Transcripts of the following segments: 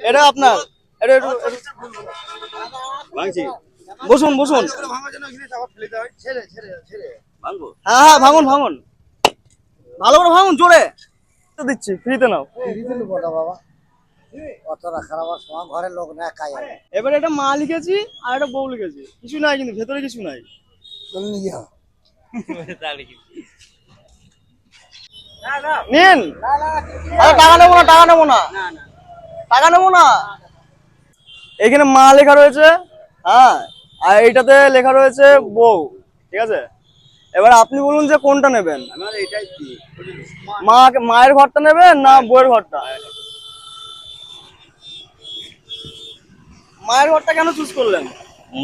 এটা আপনার। এটা বসুন বসুন। হ্যাঁ হ্যাঁ, ভাঙুন ভাঙুন, ভালো করে ভাঙুন, জোরে দিচ্ছি, ফ্রিতে নাও। ঘরের লোক না খাই। এবার এটা মা লিখেছি আর এটা বউ লিখেছি, কিছু নাই কিন্তু ভেতরে কিছু নাই। নিন। টাকা নেবো না, টাকা নেবো না, টাকা নেবো না। এখানে মা লেখা রয়েছে, হ্যাঁ, আর এইটাতে লেখা রয়েছে বউ, ঠিক আছে। এবার আপনি বলুন যে কোনটা নেবেন। মায়ের ঘরটা নেবেন না বউয়ের ঘরটা? মায়ের ঘরটা কেন চুজ করলেন?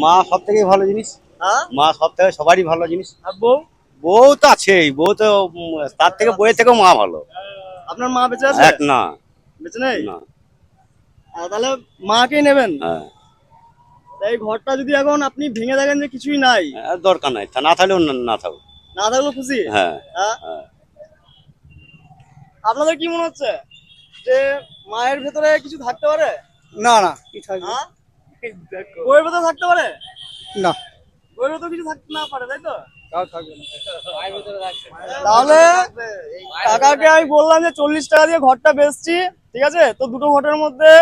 মা সব থেকে ভালো জিনিস। হ্যাঁ, মা সব থেকে সবারই ভালো জিনিস। আর বউ? বউ তো আছেই, বউ তো তার থেকে বইয়ের থেকেও মা ভালো। আপনার মা বেঁচে আছে? এক না, বেঁচে নেই? না। তাহলে মাকেই নেবেন। হ্যাঁ, এই ঘরটা যদি এখন আপনি ভেঙে দেখেন যে কিছুই নাই, দরকার নাই, তা না থাকলেও না থাকুক। না থাকলেও খুশি? হ্যাঁ, হ্যাঁ। হ্যাঁ। আপনাদের কি মনে হচ্ছে যে মায়ের ভেতরে কিছু থাকতে পারে? না না, হ্যাঁ? বউয়ের ভেতরে থাকতে পারে না, বউয়ের ভেতরে কিছু থাকতে না পারে, তাই তো? থাকবে না। তাহলে কাকাকে আমি বললাম যে 40 টাকা দিয়ে ঘরটা বেচছি, ঠিক আছে। তো দুটো ঘরের মধ্যে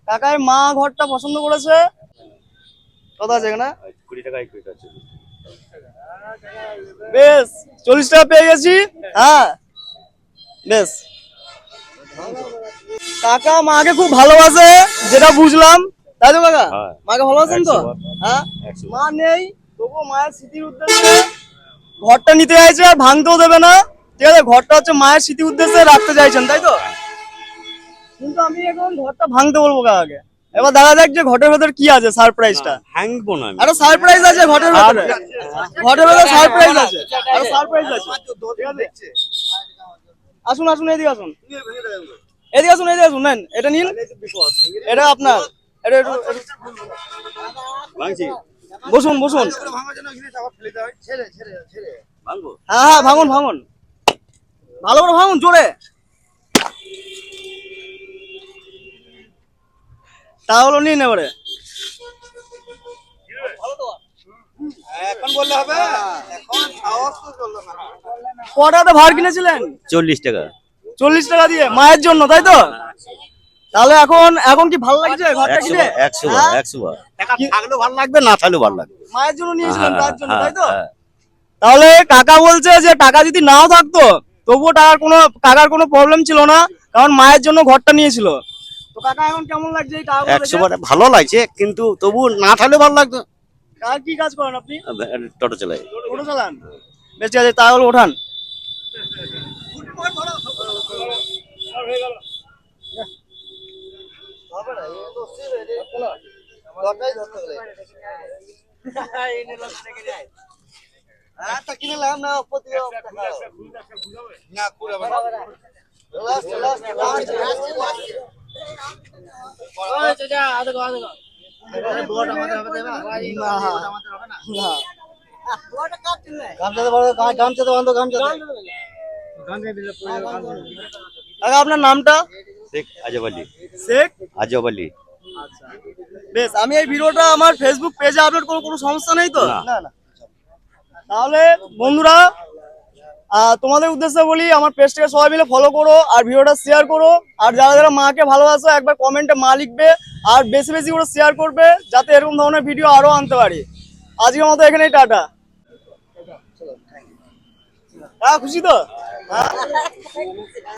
কাকায় মা ঘরটা পছন্দ করেছে। কথা আছে এখানে? 20 টাকায় 20 টাকা। বেশ, 40 টাকা পেয়ে গেছি। হ্যাঁ, বেশ। কাকা মাকে খুব ভালোবাসে, যেটা বুঝলাম, তাই তো কাকা? হ্যাঁ। মাকে ভালোবাসেন তো? 100 হ্যাঁ। 100 মা নেই, তবুও মায়ের স্মৃতির উদ্দেশ্যে ঘরটা নিতে চাইছে, আর ভাঙতেও দেবে না, ঠিক আছে। ঘরটা হচ্ছে মায়ের স্মৃতির উদ্দেশ্যে রাখতে চাইছেন, তাই তো? কিন্তু আমি এখন ঘরটা ভাঙতে বলবো কাকাকে। এবার দেখা যাক যে ঘরের ভেতর কি আছে, সারপ্রাইজটা। ভাঙবো না আমি। একটা সারপ্রাইজ আছে ঘরের ভেতরে, ঘরের ভেতরে সারপ্রাইজ আছে, একটা সারপ্রাইজ আছে, ঠিক আছে। আসুন আসুন, এদিকে আসুন, এদিকে আসুন, এদিকে আসুন, নেন এটা নিন, এটা আপনার। এটা ভাঙছি। বসুন বসুন। ভাঙবো। হ্যাঁ হ্যাঁ, ভাঙুন ভাঙুন, ভালো করে ভাঙুন, জোরে। তাহলে নিন এবারে। এখন বললে হবে, এখন সাহস তো চললো না। কটাতে ভাড় কিনেছিলেন? 40 টাকা। 40 টাকা দিয়ে মায়ের জন্য, তাই তো? তাহলে এখন এখন কি ভালো লাগছে ঘরটা 100 কিনে? 100 হ্যাঁ? 100 টাকা থাকলেও ভালো লাগবে, না থাকলেও ভালো লাগবে। মায়ের জন্য নিয়েছিলেন, তার জন্য, তাই তো? হ্যাঁ। তাহলে কাকা বলছে যে টাকা যদি নাও থাকতো তবুও কাকার কোনো প্রবলেম ছিল না, কারণ মায়ের জন্য ঘরটা নিয়েছিল। তো কাকা এখন কেমন লাগছে এই টাকাগুলো 100 দেখে? বার ভালো লাগছে, কিন্তু তবু না থাকলেও ভালো লাগতো। কাকা কি কাজ করেন আপনি? টোটো চালাই। টোটো চালান? বেশ, ঠিক আছে, তাহলে ওঠান। আপনার নামটা? শেখ আজব আলী। শেখ আজব আলী। আচ্ছা, বেশ। আমি এই ভিডিওটা আমার ফেসবুক পেজে আপলোড করব, কোনো সমস্যা নেই তো? না। না। তাহলে বন্ধুরা, তোমাদের উদ্দেশ্যে বলি, আমার পেজটাকে সবাই মিলে ফলো করো আর ভিডিওটা শেয়ার করো। আর যারা যারা মাকে ভালোবাসো একবার কমেন্টে মা লিখবে, আর বেশি বেশি করে শেয়ার করবে, যাতে এরকম ধরনের ভিডিও আরো আনতে পারি। আজকের মতো এখানেই টাটা। খুশি তো?